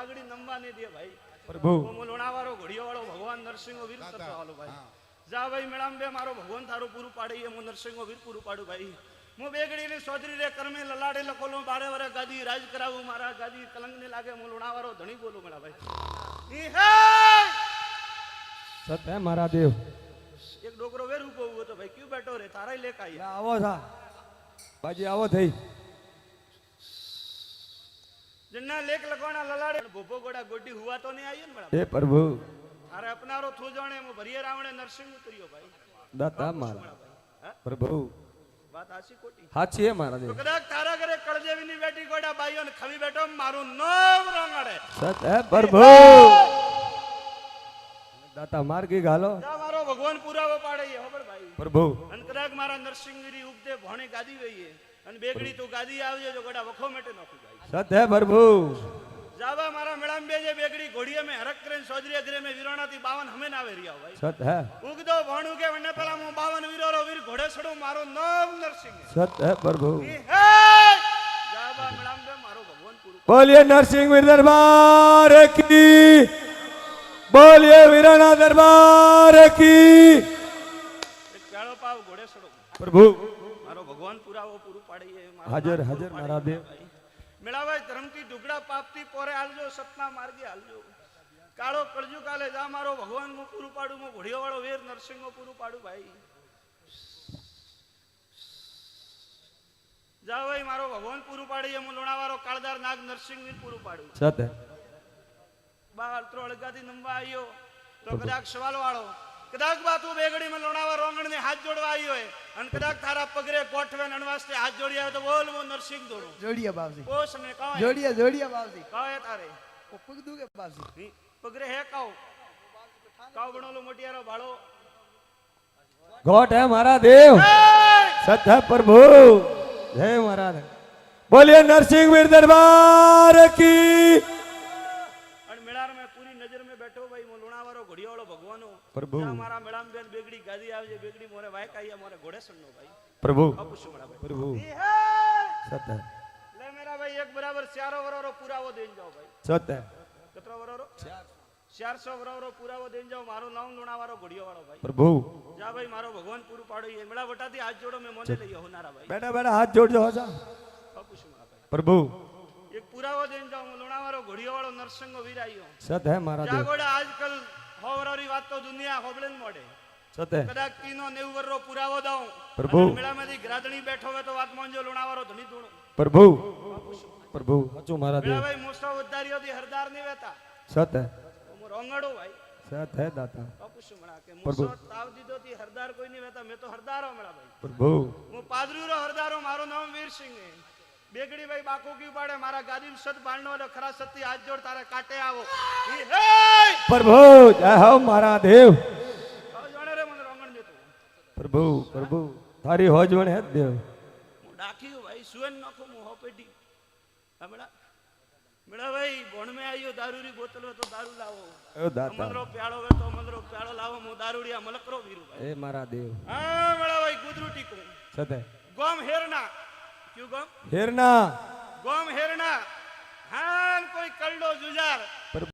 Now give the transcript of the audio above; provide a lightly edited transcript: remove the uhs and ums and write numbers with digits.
પાઘડી નમવા નહીં દે ભાઈ પ્રભુ લોણાવાળો ઘોડિયો વાળો ભગવાન નરસિંહો વીર કરતો હાલો ભાઈ જા ભાઈ મેળામ બે મારો ભગવાન થારું પૂરું પાડે હું નરસિંહો વીર પૂરું પાડું ભાઈ હું બેગડી ને સોદરી રે કરમે લલાડે લખોલો 12 વર્ષ ગાદી રાજ કરાવું મારા ગાદી કલંગ ને લાગે હું લોણાવાળો ધણી બોલું મેળા ભાઈ સત હે મારા દેવ એક ડોકરો વેર ઉભો હતો ભાઈ ક્યું બેઠો રે તારાય લેકાઈ આવો થા બાજી આવો થઈ જન્ના લેખ લખવાના લલાડે ભોપો ગોડા ગોડી હુવા તો નહીં આવ્યો ને મેળા હે પ્રભુ અરે અપનારો થો જાણે હું ભરીએ રાવણે નરસિંહ ઉતર્યો ભાઈ દાતા મારા પ્રભુ વાત આસી કોટી હાચી હે મારા દેવ તો કદાચ તારા ઘરે કળદેવીની બેટી ગોડા બાઈઓ ને ખવી બેઠો મારું નામ રંગાડે સત હે પ્રભુ દાતા માર્ગી ગાલો જા મારો ભગવાન પુરાવો પાડે એ ખબર ભાઈ પ્રભુ અને કદાચ મારા નરસિંહગીરી ઉપદે ભણે ગાદી વઈએ અને બેગડી તો ગાદી આવજે જો ગોડા વખો મેટે નાખું ભાઈ સત હે પ્રભુ જાવા મારા મેળામ બે જે બેગડી ઘોડીએ મે હરક કરે સોજરી અગ્રે મે વિરોણાથી 52 હમે નાવે રહ્યા ભાઈ સત હે ઉગદો ભણું કે વને પેલા હું 52 વીરો વીર ઘોડે છડું મારો નામ નરસિંહ સત હે પ્રભુ જાવા મેળામ બે મારો ભગવાન પૂરું બોલિए नरसिंह वीर दरबार की बोलिए वीराना दरबार की એક પેળો પાવ ઘોડે છડો प्रभु મારો ભગવાન પુરાવો પૂરું પાડીએ હાજર હાજર મારા દેવ મેળાભાઈ ધર્મથી ઢુકડા પાપથી પોરે હાલજો સતના માર્ગે હાલજો કાળો કળજુ કાલે જા મારો ભગવાન હું પૂરું પાડું હું ઘોડિયો વાળો વીર નરસિંહ પૂરું પાડું ભાઈ જા ભાઈ મારો ભગવાન પૂરું પાડીએ હું લોણાવાળો કાળદાર નાગ નરસિંહ વીર પૂરું પાડું સત હે બાર ત્રો અળગાથી નંબા આવ્યો તો કદાચ સવાલ વાળો કદાચ બાતું બેગડીમાં લોણાવા રોંગણ ને હાથ જોડવા આવ્યો હોય અને કદાચ તારા પગરે ગોઠવે નણવાસ્તે હાથ જોડી આવ્યો તો બોલ હું નરસિંહ દોડું જોડિયા બાપજી પોસ ને કાય જોડિયા બાપજી કાય તારે ઓ પગ દુગે બાપજી પગરે હે કાવ બણોલો મોટિયારો ભાળો घोट है मारा देव सत है प्रभु जय महाराज बोलिए नरसिंह वीर दरबार की અને મેળાર મે પૂરી નજર મે બેઠો ભાઈ મો લુણાવાળો ઘોડિયાવાળો ભગવાનો પ્રભુ મારા મેળામ બેન બેગડી ગાદી આવજે બેગડી મોરે વાયક આયા મોરે ઘોડે સણનો ભાઈ प्रभु અપુષ મેળા ભાઈ प्रभु सत है લે મેરા ભાઈ એક બરાબર 4 વરોરો પુરાવો દેન જાવ ભાઈ सत है કેટલો વરોરો 400 વરોરો પુરાવો દેન જાવ મારું નામ લુણાવાળો ઘોડિયાવાળો ભાઈ प्रभु જા ભાઈ મારો ભગવાન પૂરું પાડો એ મેળા વટાથી હાથ જોડો મે મોને લઈ હોનારા ભાઈ बेटा बेटा हाथ जोड़ जो जा અપુષ મેળા ભાઈ प्रभु એક પુરાવો દેન જાવ લુણાવાળો ઘોડિયાવાળો નરસિંહ વીર આયો सत है मारा देव જાગોડા આજકલ હોવરારી વાત તો દુનિયા હોબળેન મોડે सत है કદાચ તીનો 90 વરરો પુરાવો દઉં પ્રભુ. મેળામાંથી ગ્રાદણી બેઠો હોય તો વાત મોંજો લુણાવાળો ધણી ધૂણો प्रभु प्रभु हचू मारा देव મેળા ભાઈ મોસ્તો ઉદ્ધારીઓથી હરદાર ની વેતા सत है તો હું રોંગડો ભાઈ सत है दाता અપુષ મળા કે પ્રભુ. મોસ્તો તાવ દીધોથી હરદાર કોઈ ની વેતા મેં તો હરદારો મળા ભાઈ प्रभु હું પાદરીરો હરદારો મારું નામ વીરસિંહ હે બેગડી ભાઈ બાકો કી પાડે મારા ગાદી સત બાણનો અને ખરા સતી હાથ જોડ તારા કાટે આવો ઈ હે प्रभु जय हो मारा देव જાણે રે મને રોંગણ દેતો प्रभु प्रभु थारी होजवण है देव હું ડાક્યો ભાઈ સુન નાખો હું હોપેટી હમણા મેળા ભાઈ ભણ મે આયો દારૂરી બોતલ હોય તો દારૂ લાવો ओ दाता અમલરો પ્યાળો હોય તો અમલરો પ્યાળો લાવો હું દારૂડિયા મલકરો વીરુ ભાઈ ए मारा देव હા મેળા ભાઈ ગુદરુ ટીકું सत है ગોમ હેરના ક્યું ગોમ हेरना ગોમ હેરના હા કોઈ કલ્ડો જુજાર